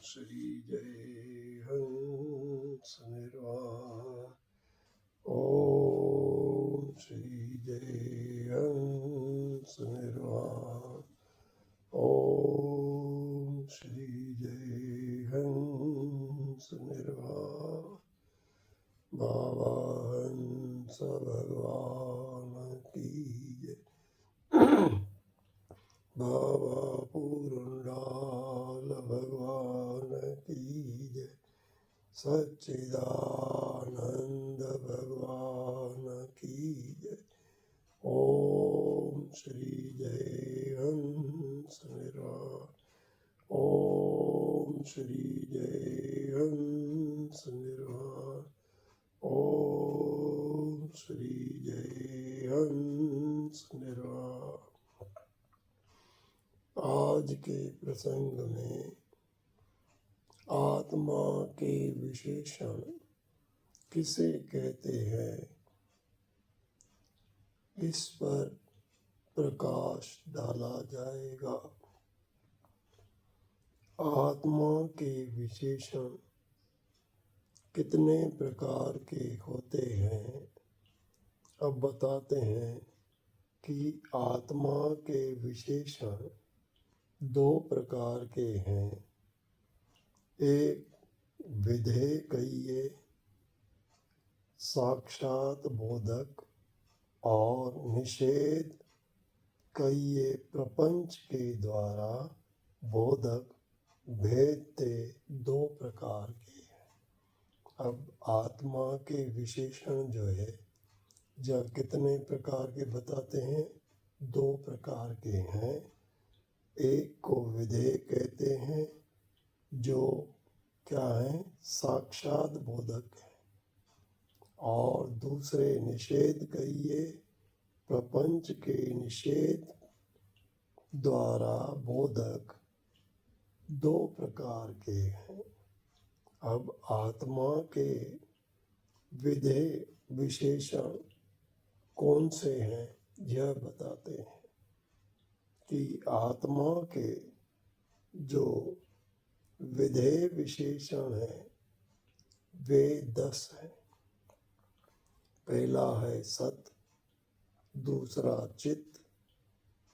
श्री जय हंस निर्वाण। ओम श्री जय हंस निर्वाण। ओम श्री जय हंस निर्वाण। बाबा हंस भगवान की जय। बाबा पूर्णलाल भगवान की जय। सच्चिदानंद भगवान की जय। ओम श्री जय हंस निर्वाण। ओम श्री जय हंस निर्वाण। ओम श्री जय हंस निर्वाण। आज के प्रसंग में आत्मा के विशेषण किसे कहते हैं, इस पर प्रकाश डाला जाएगा। आत्मा के विशेषण कितने प्रकार के होते हैं, अब बताते हैं कि आत्मा के विशेषण दो प्रकार के हैं। एक विधेयकईय साक्षात बोधक और निषेध कईये प्रपंच के द्वारा बोधक भेदते दो प्रकार के हैं। अब आत्मा के विशेषण जो है जब कितने प्रकार के बताते हैं, दो प्रकार के हैं। एक को विधेय कहते हैं जो क्या है, साक्षात बोधक है, और दूसरे निषेध कहिए प्रपंच के निषेध द्वारा बोधक दो प्रकार के हैं। अब आत्मा के विधेय विशेषण कौन से हैं यह बताते हैं कि आत्मा के जो विधेय विशेषण हैं वे 10 हैं। पहला है सत, दूसरा चित्त,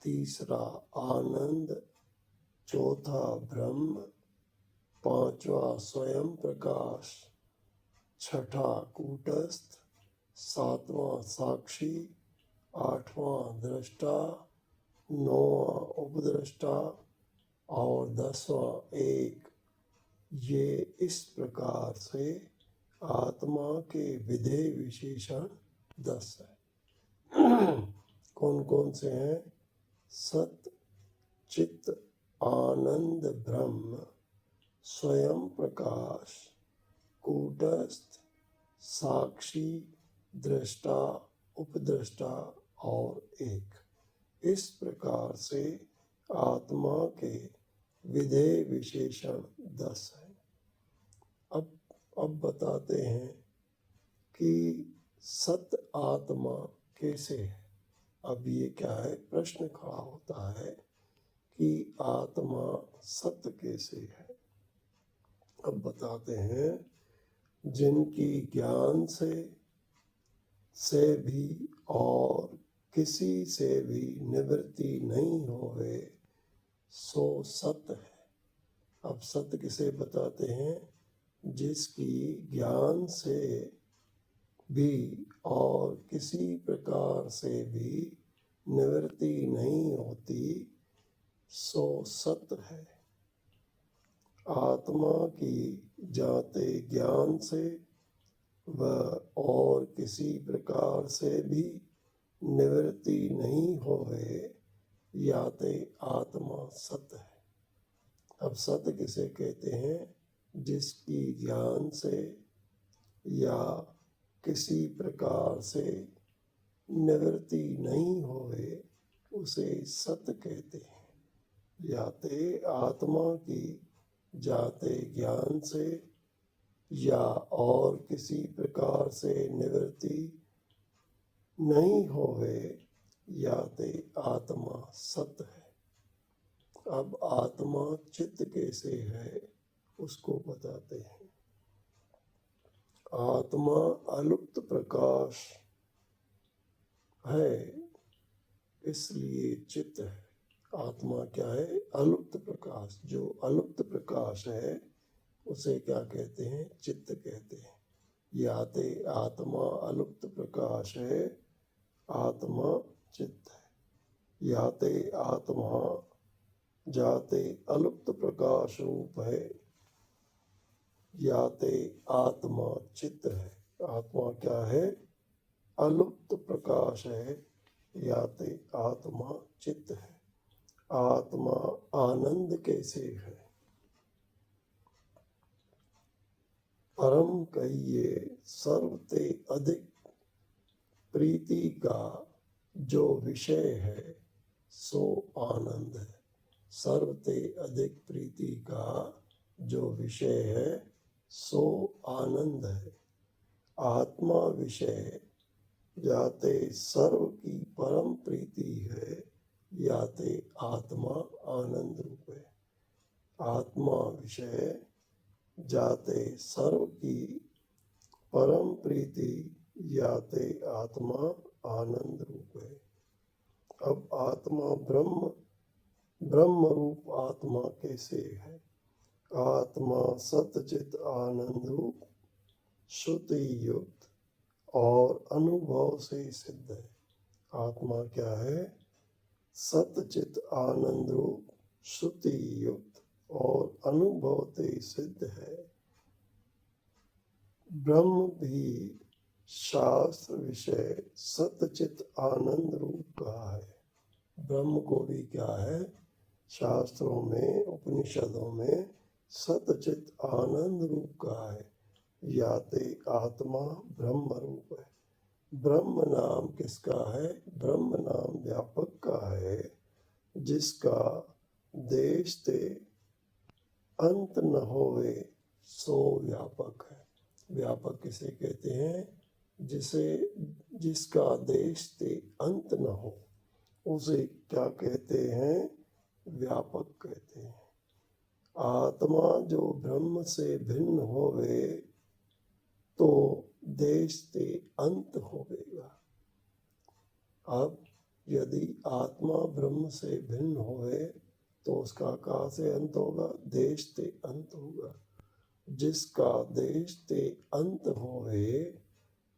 तीसरा आनंद, चौथा ब्रह्म, पांचवा स्वयं प्रकाश, छठा कूटस्थ, सातवां साक्षी, आठवां दृष्टा, नौवां उपद्रष्टा और 10वां एक। ये इस प्रकार से आत्मा के विधेय विशेषण 10 है। कौन कौन से हैं? सत, चित्त, आनंद, ब्रह्म, स्वयं प्रकाश, कूटस्थ, साक्षी, दृष्टा, उपद्रष्टा और एक। इस प्रकार से आत्मा के विधेय विशेषण 10 हैं। अब बताते हैं कि सत आत्मा कैसे है। अब ये क्या है, प्रश्न खड़ा होता है कि आत्मा सत्य कैसे है। अब बताते हैं, जिनकी ज्ञान से भी और किसी से भी निवृत्ति नहीं होवे सो सत्य है। अब सत्य किसे बताते हैं? जिसकी ज्ञान से भी और किसी प्रकार से भी निवृत्ति नहीं होती सो सत्य है। आत्मा की जाते ज्ञान से व और किसी प्रकार से भी निवृत्ति नहीं होवे याते आत्मा सत्य है। अब सत्य किसे कहते हैं? जिसकी ज्ञान से या किसी प्रकार से निवृत्ति नहीं होवे उसे सत्य कहते हैं। याते आत्मा की जाते ज्ञान से या और किसी प्रकार से निवृत्ति नहीं होवे याते आत्मा सत्य है। अब आत्मा चित्त कैसे है उसको बताते हैं। आत्मा अलुप्त प्रकाश है, इसलिए चित्त है। आत्मा क्या है? अलुप्त प्रकाश। जो अलुप्त प्रकाश है उसे क्या कहते हैं? चित्त कहते हैं। याते आत्मा अलुप्त प्रकाश है, आत्मा चित्त है। याते आत्मा जाते अलुप्त प्रकाश रूप है, याते आत्मा चित्त है। आत्मा क्या है? अलुप्त प्रकाश है, याते आत्मा चित्त है। आत्मा आनंद कैसे है? परम कहिए सर्वते अधिक प्रीति का जो विषय है सो आनंद है। सर्वते अधिक प्रीति का जो विषय है सो आनंद है। आत्मा विषय याते सर्व की परम प्रीति है, याते आत्मा आनंद रूप है। आत्मा विषय जाते सर्व की परम प्रीति, याते आत्मा आनंद रूप है। अब आत्मा ब्रह्म रूप आत्मा कैसे है? आत्मा सतचित आनंद रूप, श्रुति युक्त और अनुभव से सिद्ध है। आत्मा क्या है? सतचित आनंद रूप, श्रुति युक्त और अनुभव से सिद्ध है। ब्रह्म भी शास्त्र विषय सतचित आनंद रूप कहा है। ब्रह्म को भी क्या है? शास्त्रों में, उपनिषदों में सतचित आनंद रूप कहा है। याते आत्मा ब्रह्म रूप है। ब्रह्म नाम किसका है? ब्रह्म नाम व्यापक का है, जिसका देश ते अंत न होवे सो व्यापक है। व्यापक किसे कहते हैं? जिसका देश ते अंत न हो, उसे क्या कहते हैं? व्यापक कहते हैं। आत्मा जो ब्रह्म से भिन्न होवे तो देश ते अंत होवेगा। अब यदि आत्मा ब्रह्म से भिन्न होवे तो उसका कहाँ से अंत होगा? देश ते अंत होगा। जिसका देश ते अंत होवे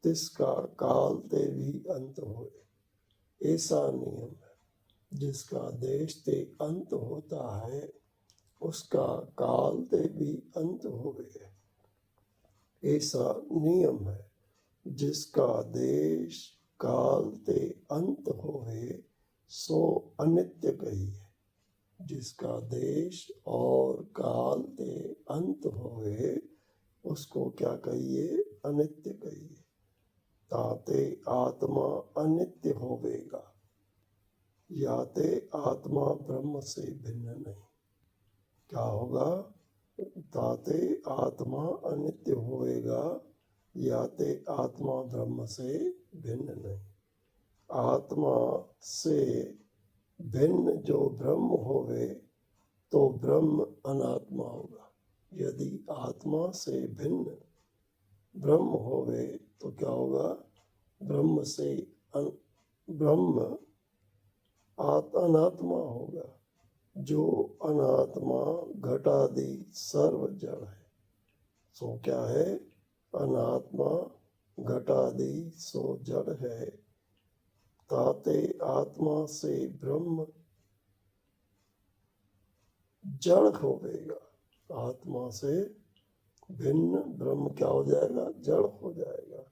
तिसका काल ते भी अंत होवे, ऐसा नियम है। जिसका देश ते अंत होता है उसका काल ते भी अंत होवे, ऐसा नियम है। जिसका देश काल ते अंत होवे सो अनित्य कही है। जिसका देश और काल ते अंत होवे उसको क्या कहिए? अनित्य कहिए। ताते आत्मा अनित्य होवेगा, याते आत्मा ब्रह्म से भिन्न नहीं। क्या होगा? ताते आत्मा अनित्य होवेगा, याते आत्मा ब्रह्म से भिन्न नहीं। आत्मा से भिन्न जो ब्रह्म होवे तो ब्रह्म अनात्मा होगा। यदि आत्मा से भिन्न ब्रह्म होवे तो क्या होगा? ब्रह्म अनात्मा होगा। जो अनात्मा घटादि सर्व जड़ है सो क्या है? अनात्मा घटादि सो जड़ है। ताते आत्मा से ब्रह्म जड़ होवेगा। आत्मा से भिन्न ब्रह्म क्या हो जाएगा? जड़ हो जाएगा।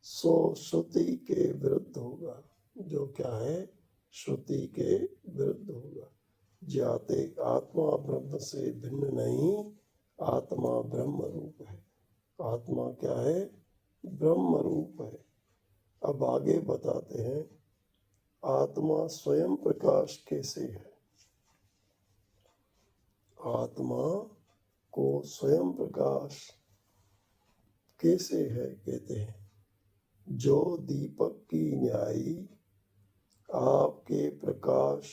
सो श्रुति के विरुद्ध होगा। जो क्या है? श्रुति के विरुद्ध होगा। जाते आत्मा ब्रह्म से भिन्न नहीं, आत्मा ब्रह्म रूप है। आत्मा क्या है? ब्रह्म रूप है। अब आगे बताते हैं आत्मा स्वयं प्रकाश कैसे है। आत्मा को स्वयं प्रकाश कैसे है? कहते हैं जो दीपक की न्यायी आपके प्रकाश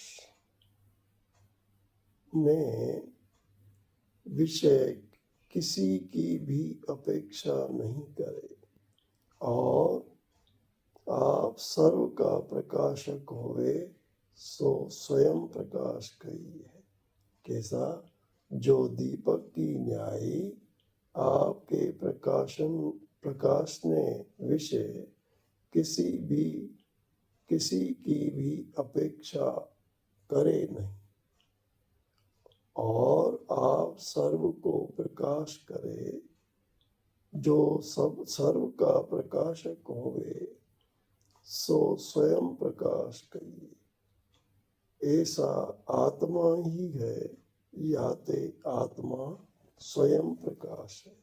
ने विषय किसी की भी अपेक्षा नहीं करे और आप सर्व का प्रकाशक होवे सो स्वयं प्रकाश कही है। कैसा? जो दीपक की न्यायी आपके प्रकाशने विषय किसी की भी अपेक्षा करे नहीं और आप सर्व को प्रकाश करे, जो सब सर्व का प्रकाशक होवे सो स्वयं प्रकाश कहिए। ऐसा आत्मा ही है, याते आत्मा स्वयं प्रकाश है।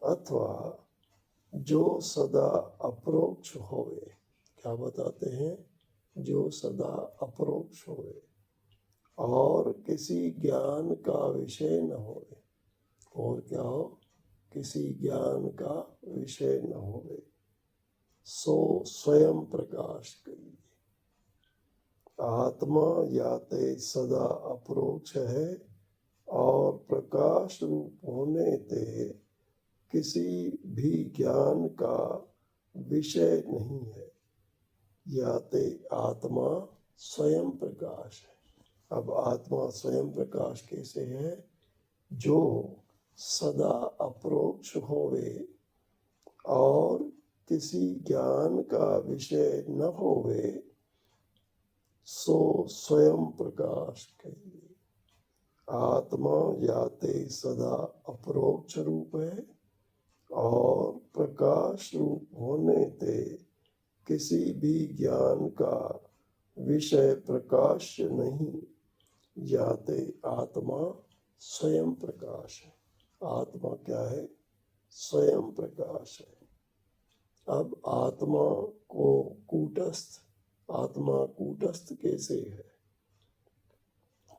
अथवा जो सदा अपरोक्ष होवे, क्या बताते हैं? जो सदा अपरोक्ष होवे और किसी ज्ञान का विषय न होवे। और क्या हो? किसी ज्ञान का विषय न होवे सो स्वयं प्रकाश कहिए। आत्मा याते सदा अपरोक्ष है और प्रकाश रूप होने ते किसी भी ज्ञान का विषय नहीं है, याते आत्मा स्वयं प्रकाश है। अब आत्मा स्वयं प्रकाश कैसे है? जो सदा अपरोक्ष होवे और किसी ज्ञान का विषय न होवे सो स्वयं प्रकाश कहिए। आत्मा याते सदा अपरोक्ष रूप है और प्रकाश रूप होने ते किसी भी ज्ञान का विषय प्रकाश्य नहीं, याते आत्मा स्वयं प्रकाश है। आत्मा क्या है? स्वयं प्रकाश है। अब आत्मा को आत्मा कूटस्थ कैसे है?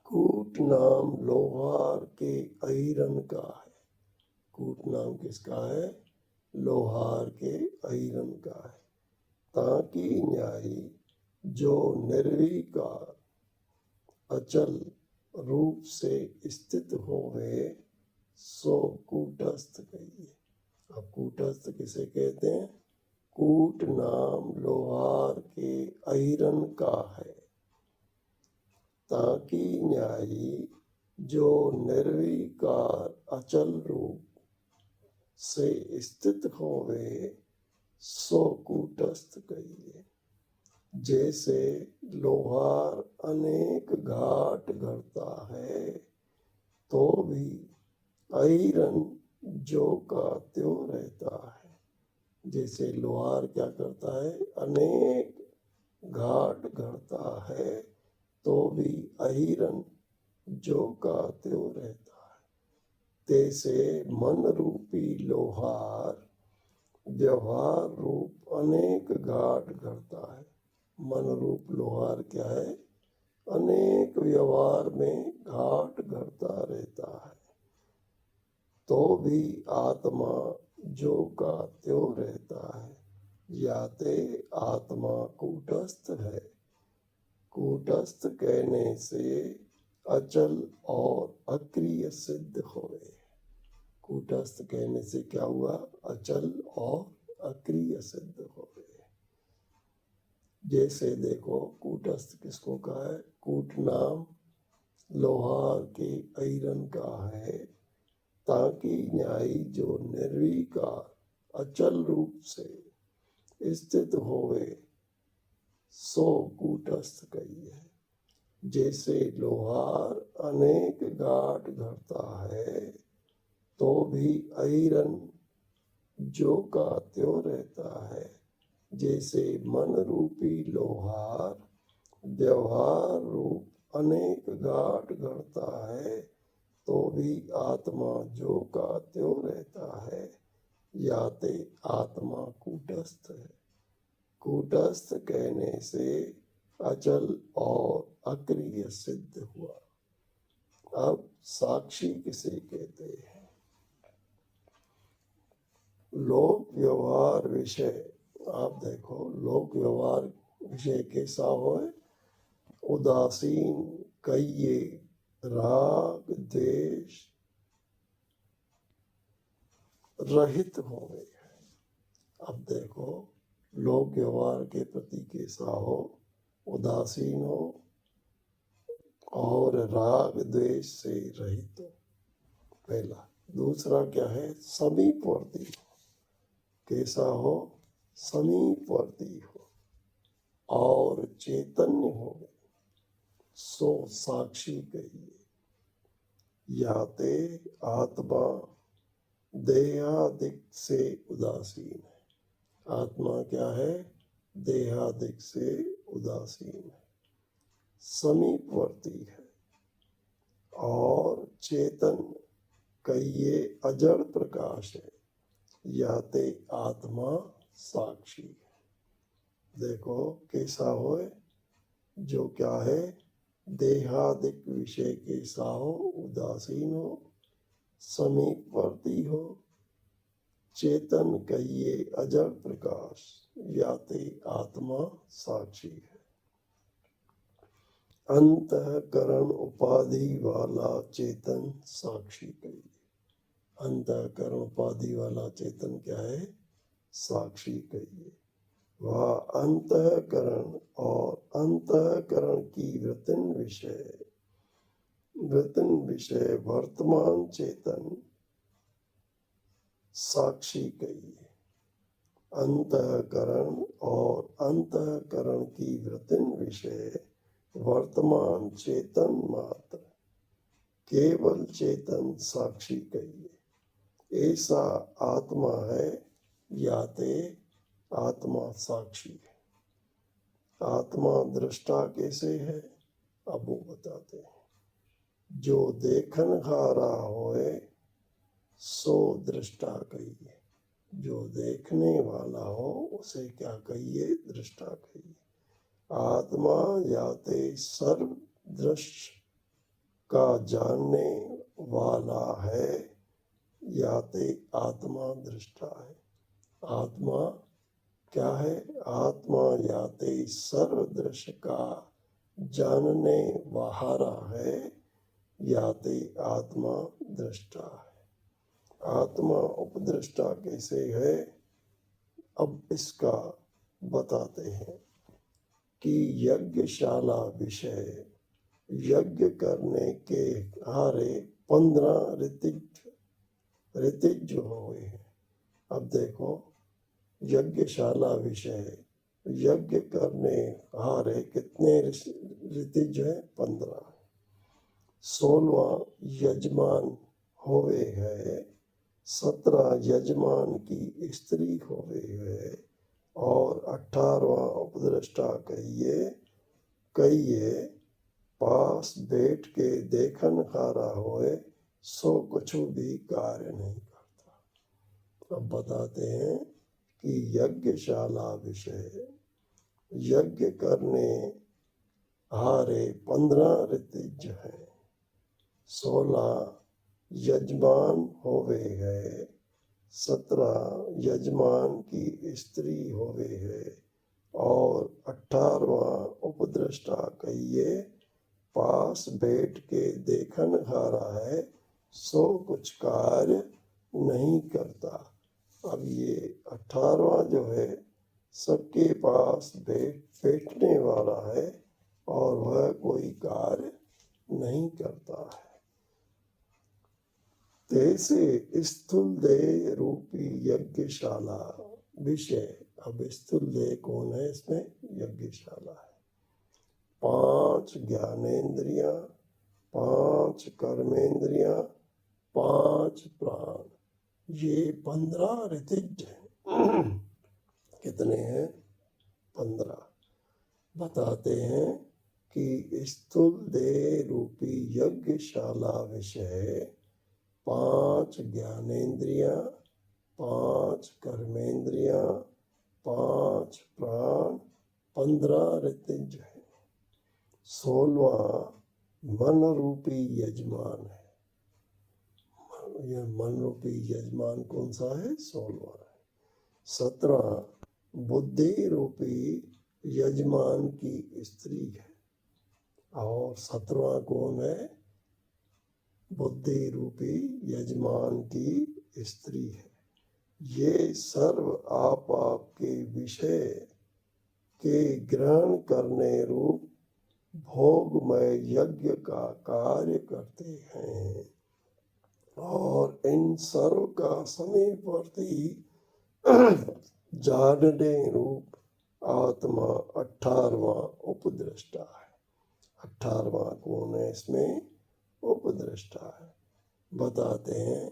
कूट नाम लोहार के अहिरन का है। कूट नाम किसका है? लोहार के अहिरन का है। ताकि न्यायी जो निर्विकार अचल रूप से स्थित होवे सो कूटस्थ कहिए। अब कूटस्थ किसे कहते हैं? कूट नाम लोहार के अहिरन का है। ताकि न्यायी जो निर्विकार अचल रूप से स्थित होवे सो कूटस्थ कहिए। जैसे लोहार अनेक घाट गढ़ता है तो भी अहिरन जो का त्यों रहता है। जैसे लोहार क्या करता है? अनेक घाट गढ़ता है तो भी अहिरन जो का त्यों रहता है। तैसे मन रूपी लोहार व्यवहार रूप अनेक घाट गढ़ता है। मन रूप लोहार क्या है? अनेक व्यवहार में घाट गढ़ता रहता है तो भी आत्मा जो का त्यों रहता है, याते आत्मा कूटस्थ है। कूटस्थ कहने से अचल और अक्रिय सिद्ध होवे। कूटस्थ कहने से क्या हुआ? अचल और अक्रिय सिद्ध होवे। जैसे देखो, कूटस्थ किसको कहा है? कूट नाम लोहार के अहिरन का है। ताकि न्यायी जो निर्विकार अचल रूप से स्थित होवे सो कूटस्थ कहिए। जैसे लोहार अनेक घाट गढ़ता है तो भी अहिरन जो का त्यों रहता है। जैसे मन रूपी लोहार व्यवहार रूप अनेक घाट गढ़ता है तो भी आत्मा जो का त्यों रहता है, याते आत्मा कूटस्थ है। कूटस्थ कहने से अचल और अक्रिय सिद्ध हुआ। अब साक्षी किसे कहते हैं? लोक व्यवहार विषय। आप देखो, लोक व्यवहार विषय कैसा होए? उदासीन, कहिए, राग, द्वेष, रहित हो गए हैं। अब देखो, लोक व्यवहार के प्रति कैसा हो, उदासीन हो और राग द्वेष से रहित हो, पहला। दूसरा क्या है, समीपवर्ती हो, कैसा हो, समीपवर्ती हो और चैतन्य हो गए, सो साक्षी कहिए। याते आत्मा देहादिक से उदासीन है। आत्मा क्या है, देहादिक से उदासीन है, समीपवर्ती है और चेतन कहिए अजड़ प्रकाश है। याते आत्मा साक्षी है। देखो कैसा हो, जो क्या है, देहादिक विषय कैसा हो, उदासीन हो, समीपवर्ती हो, चेतन कहिए अजड़ प्रकाश, याते आत्मा साक्षी है। अंतःकरण उपाधि वाला चेतन साक्षी कहिए। अंतःकरण उपाधि वाला चेतन क्या है, साक्षी कहिए। वह अंतःकरण और अंतःकरण की वृत्तिन विषय वर्तमान चेतन साक्षी कहिए। अंतःकरण और अंतःकरण की वृत्तिन विषय वर्तमान चेतन मात्र केवल चेतन साक्षी कहिए। ऐसा आत्मा है, याते आत्मा साक्षी है। आत्मा दृष्टा कैसे है, अब वो बताते हैं। जो देखन हारा होए सो दृष्टा कहिए। जो देखने वाला हो उसे क्या कहिए, दृष्टा कहिए। आत्मा याते सर्व दृश्य का जानने वाला है, याते आत्मा दृष्टा है। आत्मा क्या है, आत्मा याते सर्व दृश्य का जानने वाला है, याते आत्मा दृष्टा है। आत्मा उपदृष्टा कैसे है, अब इसका बताते हैं कि यज्ञशाला विषय यज्ञ करने के हारे 15 ऋतिज हुए हैं। अब देखो, यज्ञशाला विषय यज्ञ करने हारे कितने ऋतिज है, 15। 16वां यजमान होवे है, 17 यजमान की स्त्री होवे है और 18वां उपदृष्टा कहिए पास बैठ के देखन हारा होए सो कुछ भी कार्य नहीं करता। अब बताते हैं कि यज्ञशाला विषय यज्ञ करने हारे 15 ऋतिज हैं, 16 यजमान होवे है, 17 यजमान की स्त्री होवे है और 18वां उपदृष्टा कहिए पास बैठ के देखन हारा है सो कुछ कार्य नहीं करता। अब ये 18वां जो है सबके पास बैठने वाला है और वह कोई कार्य नहीं करता है। तैसे स्थूल देह रूपी यज्ञशाला विषय। अब स्थूल देह कौन है, इसमें यज्ञशाला है। 5 ज्ञानेंद्रियां, 5 कर्मेंद्रियां, 5 प्राण, ये 15 ऋतिज हैं। कितने हैं, 15। बताते हैं कि स्थूल देह रूपी यज्ञशाला विषय 5 ज्ञानेंद्रियां, 5 कर्मेंद्रियां, 5 प्राण, 15 ऋतिज है। 16वां मन रूपी यजमान है। यह मन रूपी यजमान कौन सा है, 16वां है। 17 बुद्धि रूपी यजमान की स्त्री है और 17वां कौन है, बुद्धि रूपी यजमान की स्त्री है। ये सर्व आप आपके विषय के ग्रहण करने रूप भोगमय यज्ञ का कार्य करते हैं और इन सर्व का समीपवर्ती जानने रूप आत्मा 18वां उपद्रष्टा है। 18वां कौन है इसमें? उपद्रष्टा है। बताते हैं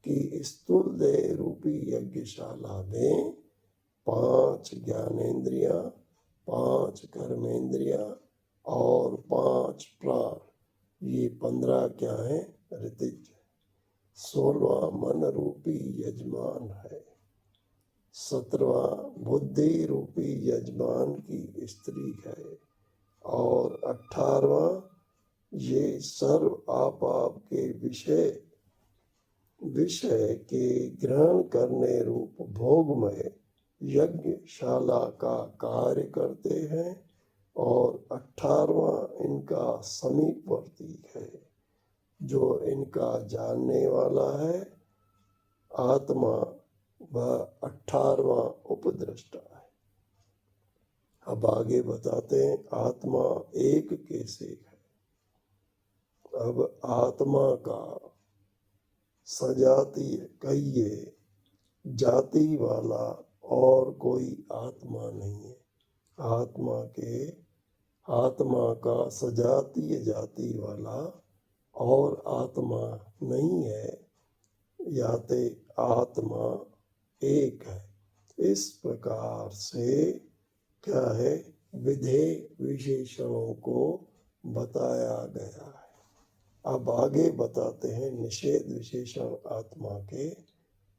कि स्थूल देह रूपी यज्ञशाला में 5 ज्ञानेन्द्रियां, 5 कर्मेंद्रियां और 5 प्राण, ये 15 क्या है? ऋतिज। 16वां मन रूपी यजमान है। 17वां बुद्धि रूपी यजमान की स्त्री है और 18वां ये सर्व आप आपके विषय के ग्रहण करने रूप भोगमय यज्ञशाला का कार्य करते हैं और 18वां इनका समीपवर्ती है जो इनका जानने वाला है। आत्मा वह 18वां उपद्रष्टा है। अब आगे बताते हैं आत्मा एक कैसे है। अब आत्मा का सजातीय कहिए जाति वाला और कोई आत्मा नहीं है। आत्मा का सजातीय जाति वाला और आत्मा नहीं है, याते आत्मा एक है। इस प्रकार से क्या है? विधेय विशेषणों को बताया गया है। अब आगे बताते हैं निषेध विशेषण आत्मा के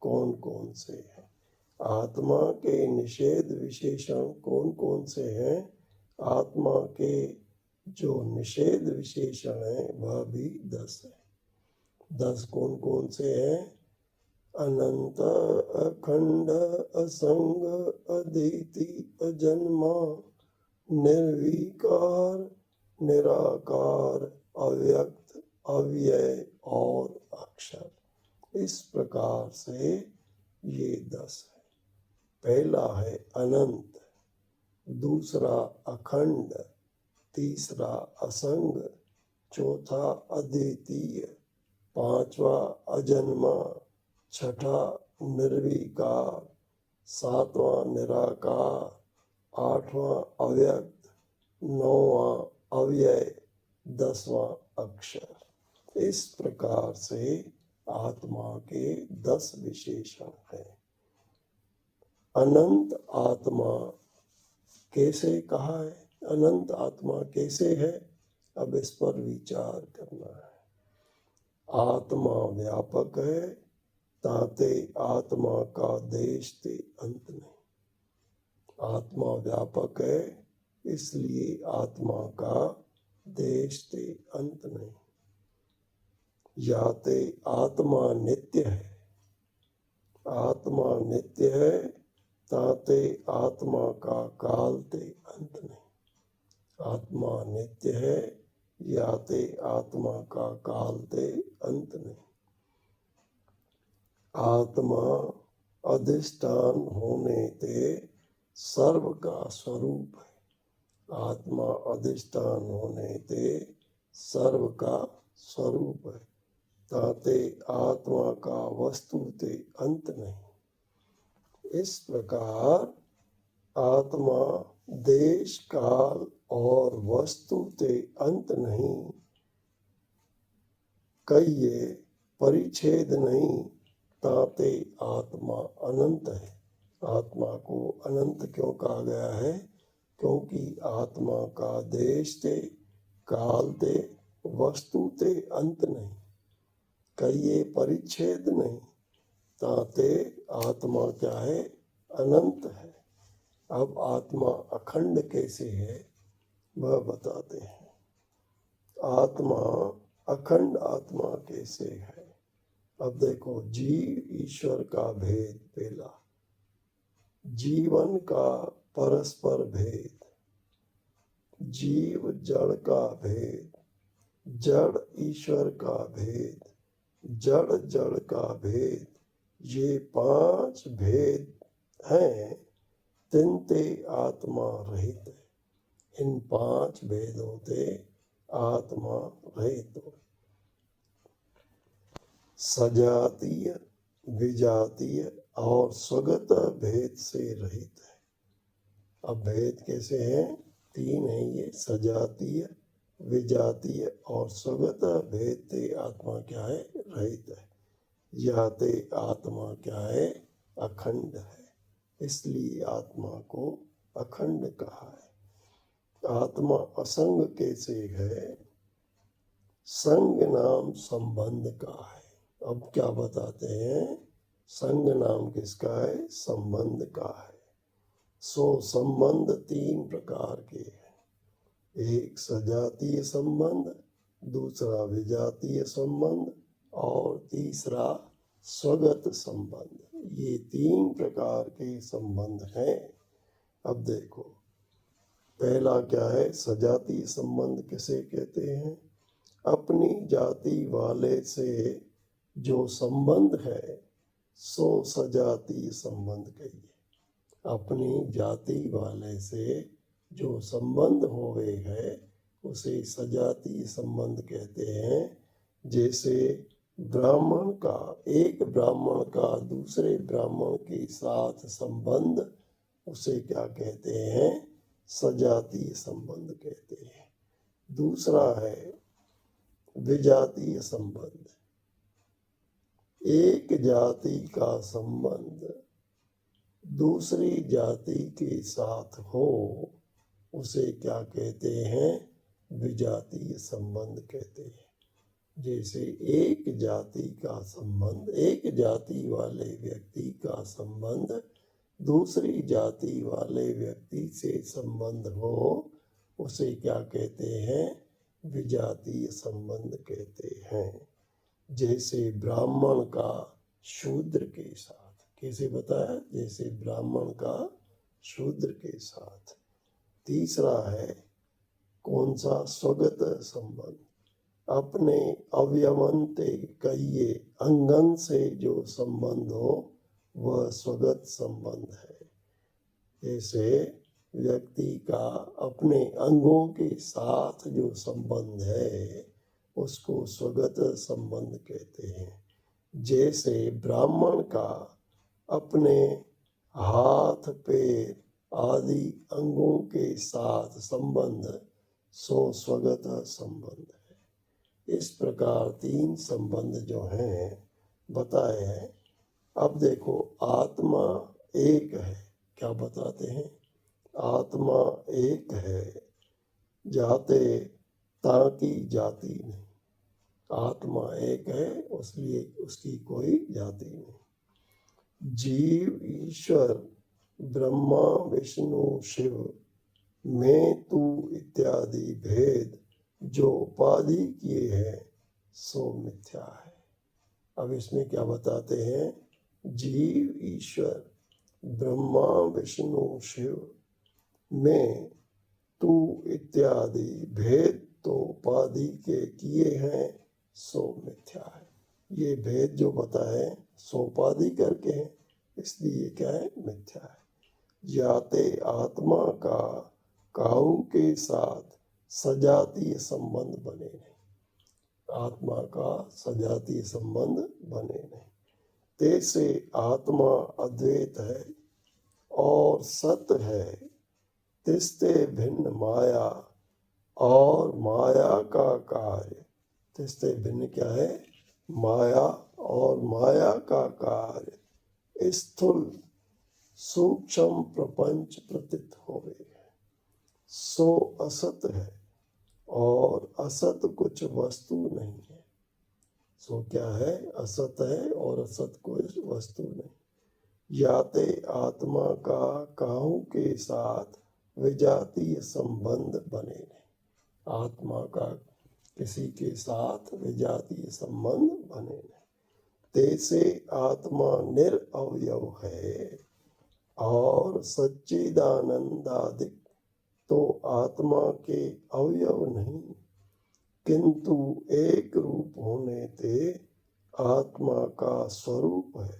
कौन कौन से हैं। आत्मा के निषेध विशेषण कौन कौन से हैं? आत्मा के जो निषेध विशेषण हैं वह भी 10 है। 10 कौन कौन से हैं? अनंत, अखंड, असंग, अद्विति, अजन्मा, निर्विकार, निराकार, अव्यक्त, अव्यय और अक्षर। इस प्रकार से ये 10 है। पहला है अनंत, दूसरा अखंड, तीसरा असंग, चौथा अद्वितीय, पांचवा अजन्मा, छठा निर्विकार, सातवां निराकार, आठवां अव्यक्त, नौवां अव्यय, 10वां अक्षर। इस प्रकार से आत्मा के 10 विशेषण हैं। अनंत आत्मा कैसे कहा है? अनंत आत्मा कैसे है? अब इस पर विचार करना है। आत्मा व्यापक है, ताते आत्मा का देश ते अंत नहीं। आत्मा व्यापक है इसलिए आत्मा का देश ते अंत नहीं। याते आत्मा नित्य है। आत्मा नित्य है ताते आत्मा का काल ते अंत नहीं। आत्मा नित्य है याते आत्मा का काल ते अंत नहीं। आत्मा अधिष्ठान होने ते सर्व का स्वरूप है। आत्मा अधिष्ठान होने ते सर्व का स्वरूप है, ताते आत्मा का वस्तु ते अंत नहीं। इस प्रकार आत्मा देश काल और वस्तु ते अंत नहीं, कहिए परिच्छेद नहीं, ताते आत्मा अनंत है। आत्मा को अनंत क्यों कहा गया है? क्योंकि आत्मा का देश ते काल ते वस्तु ते अंत नहीं, कहिए परिच्छेद नहीं, ताते आत्मा क्या है? अनंत है। अब आत्मा अखंड कैसे है वह बताते हैं। आत्मा अखंड आत्मा कैसे है? अब देखो, जीव ईश्वर का भेद पहला, जीवन का परस्पर भेद, जीव जड़ का भेद, जड़ ईश्वर का भेद, जड़ जड़ का भेद, ये 5 भेद हैं, तिनते आत्मा रहित है। इन 5 भेदों से आत्मा रहित हो। सजातीय, विजातीय और स्वगत भेद से रहित है। अब भेद कैसे हैं? 3 हैं ये, सजातीय, विजातीय और स्वगत भेद से आत्मा क्या है? रहित है। याते आत्मा क्या है? अखंड है। इसलिए आत्मा को अखंड कहा है। आत्मा असंग कैसे है? संग नाम संबंध का है। अब क्या बताते हैं? संग नाम किसका है? संबंध का है। सो संबंध 3 प्रकार के हैं। एक सजातीय संबंध, दूसरा विजातीय संबंध और तीसरा स्वगत संबंध। ये 3 प्रकार के संबंध हैं। अब देखो, पहला क्या है? सजातीय संबंध किसे कहते हैं? अपनी जाति वाले से जो संबंध है सो सजातीय संबंध कहिए। अपनी जाति वाले से जो संबंध होवे है उसे सजातीय संबंध कहते हैं। जैसे ब्राह्मण का, एक ब्राह्मण का दूसरे ब्राह्मण के साथ संबंध, उसे क्या कहते हैं? सजातीय संबंध कहते हैं। दूसरा है विजातीय संबंध। एक जाति का संबंध दूसरी जाति के साथ हो उसे क्या कहते हैं? विजातीय संबंध कहते हैं। जैसे एक जाति का संबंध, एक जाति वाले व्यक्ति का संबंध दूसरी जाति वाले व्यक्ति से संबंध हो उसे क्या कहते हैं? विजातीय संबंध कहते हैं। जैसे ब्राह्मण का शूद्र के साथ, कैसे बताया? जैसे ब्राह्मण का शूद्र के साथ। तीसरा है कौन सा? स्वगत संबंध। अपने अवयवंते कहिए अंगन से जो संबंध हो वह स्वगत संबंध है। जैसे व्यक्ति का अपने अंगों के साथ जो संबंध है उसको स्वगत संबंध कहते हैं। जैसे ब्राह्मण का अपने हाथ, पैर आदि अंगों के साथ संबंध सो स्वगत संबंध है। इस प्रकार 3 संबंध जो हैं बताए हैं। अब देखो, आत्मा एक है। क्या बताते हैं? आत्मा एक है, जाते ताकि जाति नहीं। आत्मा एक है, इसलिए उसकी कोई जाति नहीं। जीव, ईश्वर, ब्रह्मा, विष्णु, शिव में तू इत्यादि भेद जो उपाधि किए हैं सो मिथ्या है। अब इसमें क्या बताते हैं? जीव, ईश्वर, ब्रह्मा, विष्णु, शिव में तू इत्यादि भेद तो उपाधि के किए हैं सो मिथ्या है। ये भेद जो बताए सो उपाधि करके हैं, इसलिए क्या है? मिथ्या है। जाते आत्मा का काऊ के साथ सजातीय संबंध बने नहीं। आत्मा का सजातीय संबंध बने नहीं। तैसे आत्मा अद्वैत है और सत्य है, तिस्ते भिन्न माया और माया का कार्य। तिस्ते भिन्न क्या है? माया और माया का कार्य स्थूल सूक्ष्म प्रपंच प्रतीत होवे सो असत है और असत कुछ वस्तु नहीं है। सो क्या है? असत है और असत कोई वस्तु नहीं। याते आत्मा का काहू के साथ विजातीय संबंध बने नहीं। आत्मा का किसी के साथ विजातीय संबंध बने नहीं। तैसे आत्मा निरअवयव है और सच्चिदानंदादिक तो आत्मा के अवयव नहीं, किंतु एक रूप होने ते आत्मा का स्वरूप है।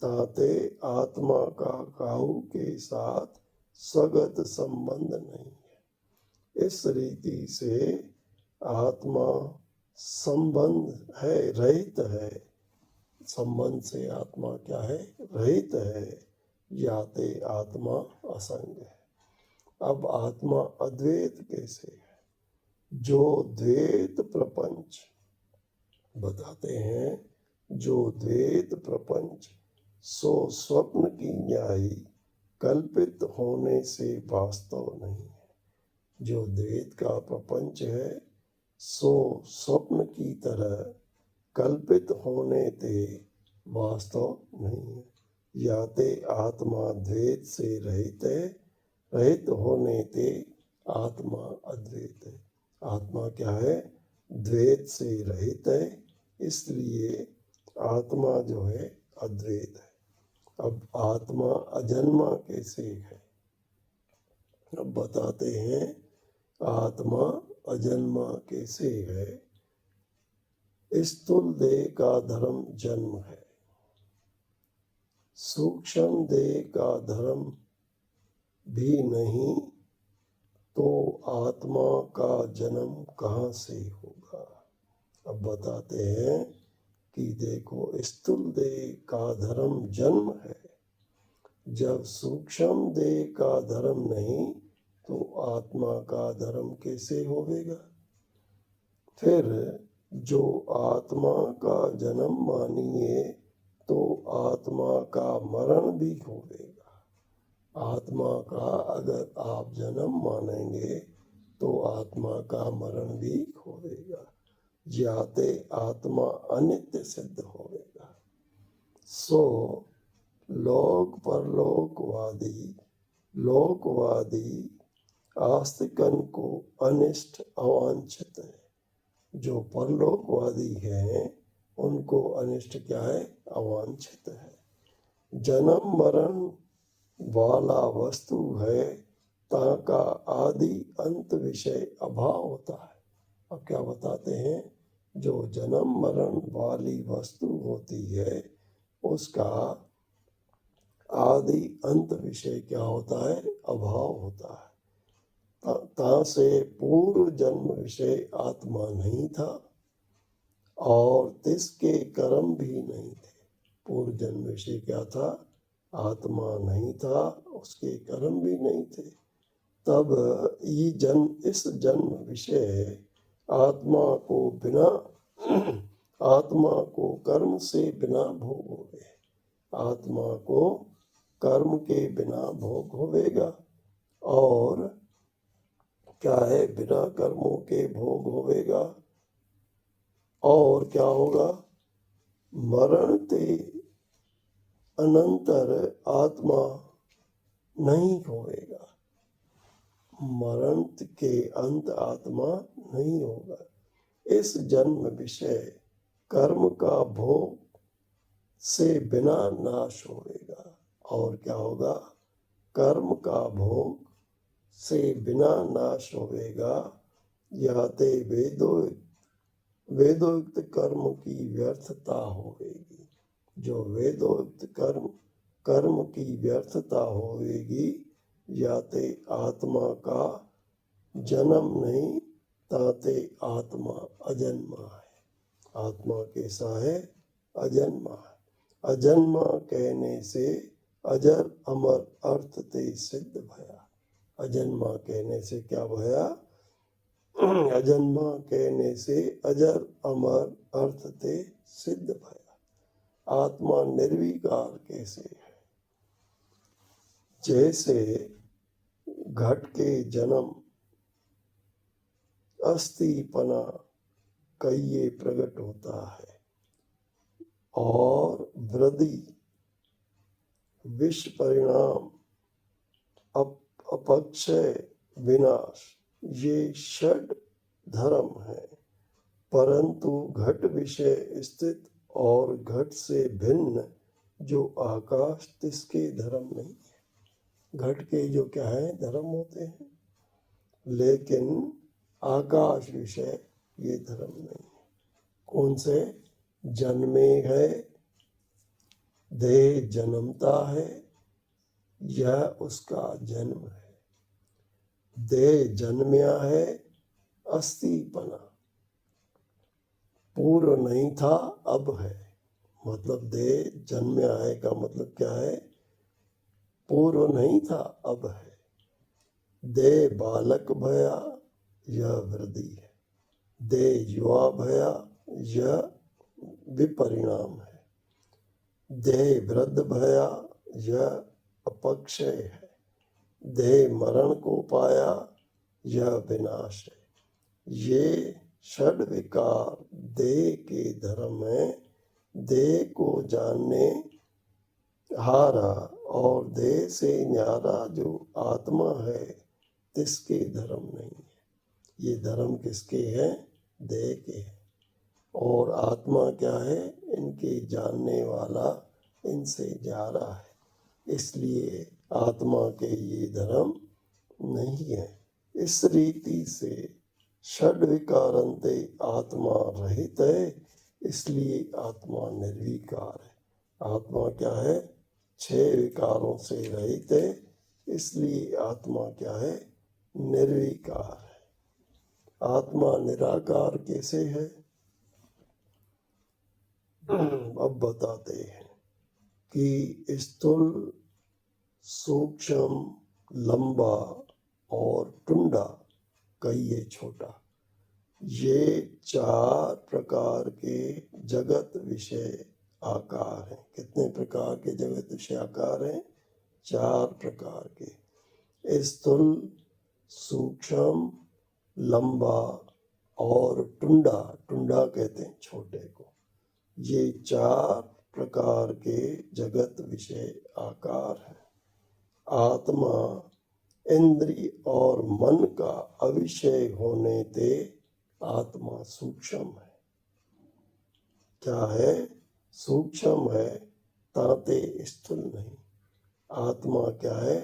ताते आत्मा का काहू के साथ स्वगत संबंध नहीं है। इस रीति से आत्मा संबंध है, रहित है। संबंध से आत्मा क्या है? रहित है। याते आत्मा असंग है। अब आत्मा अद्वैत कैसे है? जो द्वैत प्रपंच बताते हैं, जो द्वैत प्रपंच सो स्वप्न की न्यायी कल्पित होने से वास्तव नहीं है। जो द्वैत का प्रपंच है सो स्वप्न की तरह कल्पित होने ते वास्तव नहीं है। याते आत्मा द्वैत से रहित है, रहित होने ते आत्मा अद्वैत है। आत्मा क्या है? द्वैत से रहित है, इसलिए आत्मा जो है अद्वैत है। अब आत्मा अजन्मा कैसे है? अब बताते हैं आत्मा अजन्मा कैसे है। स्थूल देह का धर्म जन्म है, सूक्ष्म देह का धर्म भी नहीं, तो आत्मा का जन्म कहाँ से होगा? अब बताते हैं कि देखो, स्थूल देह का धर्म जन्म है, जब सूक्ष्म देह का धर्म नहीं तो आत्मा का धर्म कैसे होगा? फिर जो आत्मा का जन्म मानिए तो आत्मा का मरण भी होगा। आत्मा का अगर आप जन्म मानेंगे तो आत्मा का मरण भी होगा। जाते आत्मा अनित्य सिद्ध होगा। सो लोकवादी आस्तिकन को अनिष्ट अवांछित है। जो परलोकवादी हैं उनको अनिष्ट क्या है? अवांछित है। जन्म मरण वाला वस्तु है, ताका आदि अंत विषय अभाव होता है। अब क्या बताते हैं? जो जन्म मरण वाली वस्तु होती है उसका आदि अंत विषय क्या होता है? अभाव होता है। ता से पूर्व जन्म विषय आत्मा नहीं था और तिसके कर्म भी नहीं थे। पूर्व जन्म विषय क्या था? आत्मा नहीं था, उसके कर्म भी नहीं थे। तब इस जन्म विषय आत्मा को कर्म से बिना भोग होवे। आत्मा को कर्म के बिना भोग होवेगा। और क्या है? बिना कर्मों के भोग होवेगा। और क्या होगा? मरण ते अनंतर आत्मा नहीं होवेगा। मरण के अंत आत्मा नहीं होगा। इस जन्म विषय कर्म का भोग से बिना नाश होगा। और क्या होगा? कर्म का भोग से बिना नाश होगा। याते वेदोक्त कर्म की व्यर्थता होगी। जो वेदोक्त कर्म की व्यर्थता होगी, याते आत्मा का जन्म नहीं, ताते आत्मा अजन्मा है। आत्मा कैसा है? अजन्मा है। अजन्मा कहने से अजर अमर अर्थ ते सिद्ध भया। अजन्मा कहने से क्या भया? अजन्मा कहने से अजर अमर अर्थ ते सिद्ध भया। आत्मा निर्विकार कैसे है? जैसे घट के जन्म अस्थिपना कहिए प्रकट होता है और वृद्धि विष परिणाम अपक्षय विनाश, ये षड धर्म है। परंतु घट विषय स्थित और घट से भिन्न जो आकाश, तिसके धर्म नहीं है। घट के जो क्या है? धर्म होते हैं, लेकिन आकाश विषय ये धर्म नहीं है। कौन से? जन्मे है देह जन्मता है, यह उसका जन्म है। देह जन्मया है, अस्थिपना। पूर्व नहीं था, अब है। मतलब देह जन्मया है का मतलब क्या है? पूर्व नहीं था, अब है। देह बालक भया, यह वृद्धि है। देह युवा भया, यह विपरिणाम है। देह वृद्ध भया, यह अपक्षय है। देह मरण को पाया, यह विनाश है। ये षड विकार देह के धर्म है। देह को जानने हारा और देह से न्यारा जो आत्मा है, तिसके धर्म नहीं है। ये धर्म किसके हैं? देह के हैं। और आत्मा क्या है? इनके जानने वाला, इनसे न्यारा है। इसलिए आत्मा के ये धर्म नहीं है। इस रीति से षड विकारंते आत्मा रहित है, इसलिए आत्मा निर्विकार है। आत्मा क्या है? 6 विकारों से रहित है, इसलिए आत्मा क्या है? निर्विकार है। आत्मा निराकार कैसे है? अब बताते हैं कि स्थूल, सूक्ष्म, लंबा और टुंडा, कहिए छोटा, ये 4 प्रकार के जगत विषय आकार हैं। कितने प्रकार के जगत विषय आकार हैं? 4 प्रकार के। स्थूल, सूक्ष्म, लंबा और टुंडा, टुंडा कहते हैं छोटे को। ये 4 प्रकार के जगत विषय आकार है। आत्मा इंद्रिय और मन का अविषय होने ते आत्मा सूक्ष्म है। क्या है? सूक्ष्म है, ताते स्थूल नहीं। आत्मा क्या है?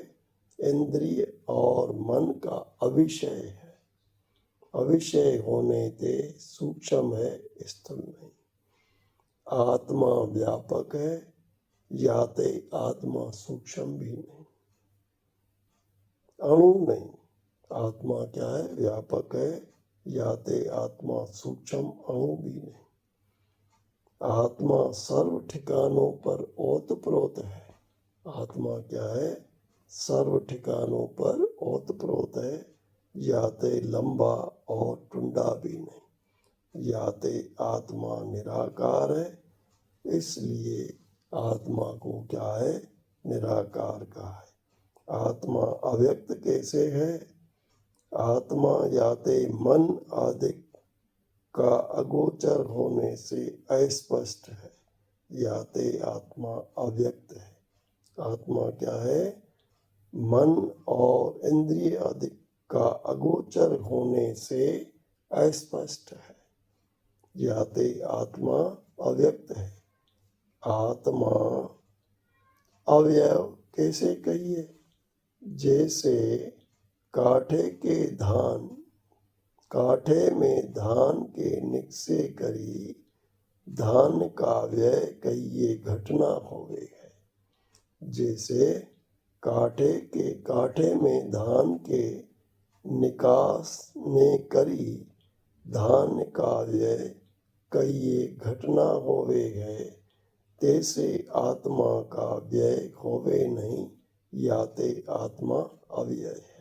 इंद्रिय और मन का अविषय है। अविषय होने ते सूक्ष्म है, स्थूल नहीं। आत्मा व्यापक है, याते आत्मा सूक्ष्म भी नहीं। अणु नहीं। आत्मा क्या है? व्यापक है, याते आत्मा सूक्ष्म अणु भी नहीं। आत्मा सर्व ठिकानों पर ओतप्रोत है। आत्मा क्या है? सर्व ठिकानों पर ओतप्रोत है, याते लंबा और टुंडा भी नहीं। याते आत्मा निराकार है, इसलिए आत्मा को क्या है? निराकार कहा है। आत्मा अव्यक्त कैसे है? आत्मा याते मन आदि का अगोचर होने से अस्पष्ट है, याते आत्मा अव्यक्त है। आत्मा क्या है? मन और इंद्रिय आदि का अगोचर होने से अस्पष्ट है, याते आत्मा अव्यक्त है। आत्मा अवयव कैसे कहिए? जैसे काठे में धान के निकसे करी, धान का व्यय कहिए घटना होवे है। जैसे काठे में धान के निकास ने करी, धान का व्यय कहिए घटना होवे है, तैसे आत्मा का व्यय होवे नहीं, याते आत्मा अव्यय है।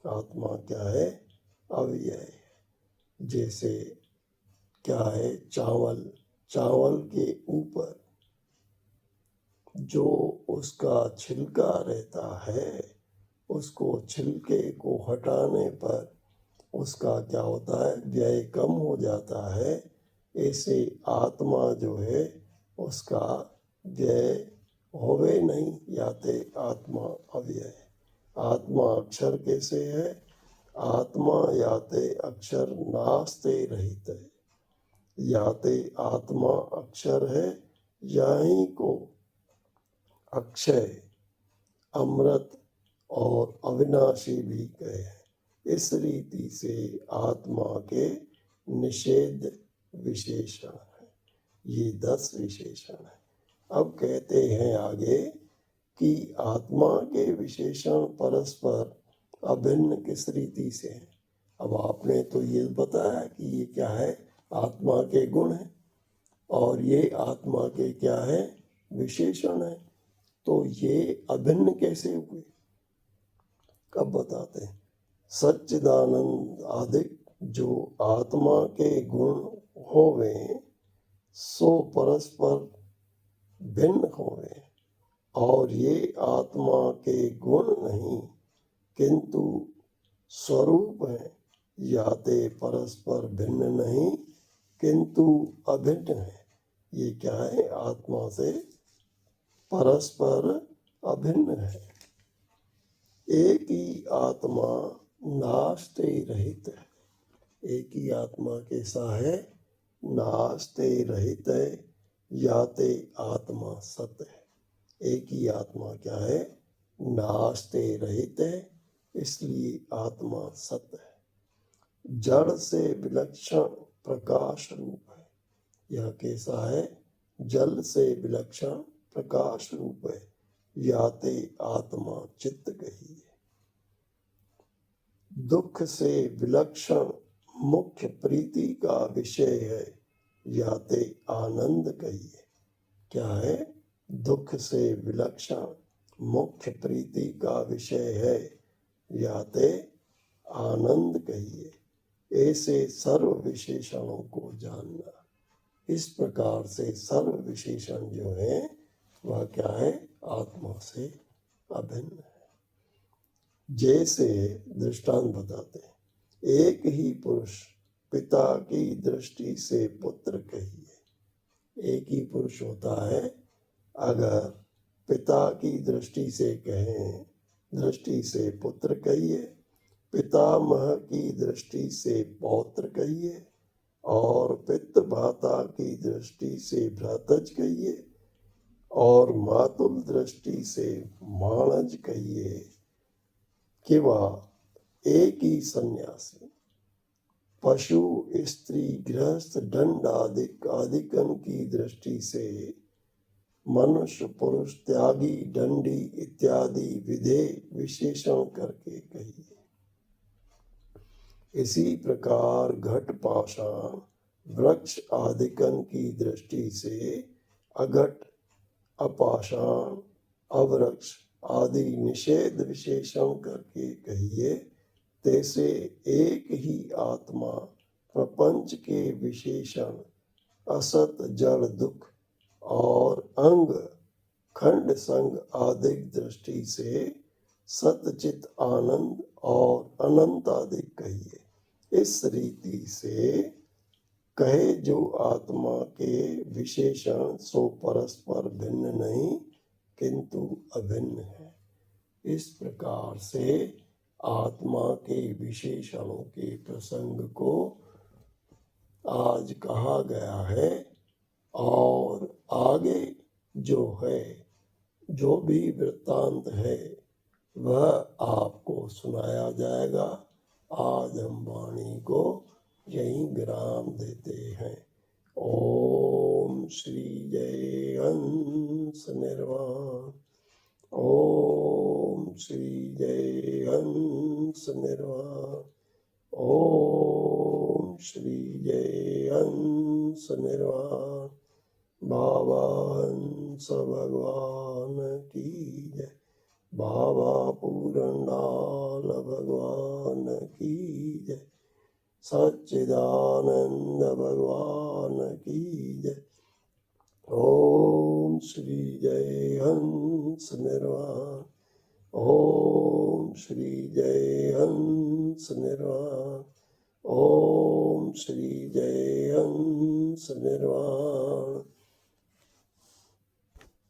आत्मा क्या है? अव्यय है। जैसे क्या है? चावल के ऊपर जो उसका छिलका रहता है, उसको छिलके को हटाने पर उसका क्या होता है? व्यय कम हो जाता है। ऐसे आत्मा जो है उसका व्यय होवे नहीं, याते आत्मा अव्यय है। आत्मा अक्षर कैसे है? आत्मा याते अक्षर नास्ते रहित है, याते आत्मा अक्षर है, यहीं को अक्षय, अमृत और अविनाशी भी कहे। इस रीति से आत्मा के निषेध विशेषण है। ये 10 विशेषण है। अब कहते हैं आगे कि आत्मा के विशेषण परस्पर अभिन्न किस रीति से हैं। अब आपने तो ये बताया कि ये क्या है, आत्मा के गुण हैं, और ये आत्मा के क्या है, विशेषण है। तो ये अभिन्न कैसे हुए, कब बताते हैं। सच्चिदानंद आदिक जो आत्मा के गुण होवे सो परस्पर भिन्न होवे, और ये आत्मा के गुण नहीं किंतु स्वरूप है, याते परस्पर भिन्न नहीं किंतु अभिन्न है। ये क्या है, आत्मा से परस्पर अभिन्न है। एक ही आत्मा नाशते रहित है। एक ही आत्मा कैसा है, नाशते रहित है, याते आत्मा सत्य है। एक ही आत्मा क्या है, नाशते रहित है, इसलिए आत्मा सत्य है। जड़ से विलक्षण प्रकाश रूप है। यह कैसा है, जल से विलक्षण प्रकाश रूप है, याते आत्मा चित्त कही है। दुख से विलक्षण मुख्य प्रीति का विषय है, याते आनंद कही है। क्या है, दुख से विलक्षण मुख्य प्रीति का विषय है, याते आनंद कहिए। ऐसे सर्व विशेषणों को जानना। इस प्रकार से सर्व विशेषण जो है वह क्या है, आत्मा से अभिन्न है। जैसे दृष्टांत बताते हैं, एक ही पुरुष पिता की दृष्टि से पुत्र कहिए। एक ही पुरुष होता है, अगर पिता की दृष्टि से कहें, दृष्टि से पुत्र कहिए, पितामह की दृष्टि से पौत्र कहिए, और पितृ भ्राता की दृष्टि से भ्रातज कहिए, और मातुल दृष्टि से माणज कहिए, कि वह एक ही सन्यासी पशु स्त्री गृहस्थ दंड आदिकन की दृष्टि से मनुष्य पुरुष त्यागी दंडी इत्यादि विधेय विशेषण करके कहिए। इसी प्रकार घट पाषाण वृक्ष आदिकन की दृष्टि से अघट अपाषाण अवृक्ष आदि निषेध विशेषण करके कहिए। तैसे एक ही आत्मा प्रपंच के विशेषण असत जड़ दुख और अंग खंड संग आदि दृष्टि से सतचित आनंद और अनंत आदि कहिए। इस रीति से कहे जो आत्मा के विशेषण सो परस्पर भिन्न नहीं किंतु अभिन्न है। इस प्रकार से आत्मा के विशेषणों के प्रसंग को आज कहा गया है, और आगे जो है, जो भी वृत्तांत है वह आपको सुनाया जाएगा। आज हम वाणी को यहीं विराम देते हैं। ओम श्री जय हंस निर्वाण। ओम श्री जय हंस निर्वाण। ओम श्री जय हंस निर्वाण। बाबा हंस भगवान की जय। बाबा पूरनलाल भगवान की जय। सच्चिदानंद भगवान की जय। ओम श्री जय हंस निर्वाण। ओम श्री जय हंस निर्वाण। ओम श्री जय हंस निर्वाण।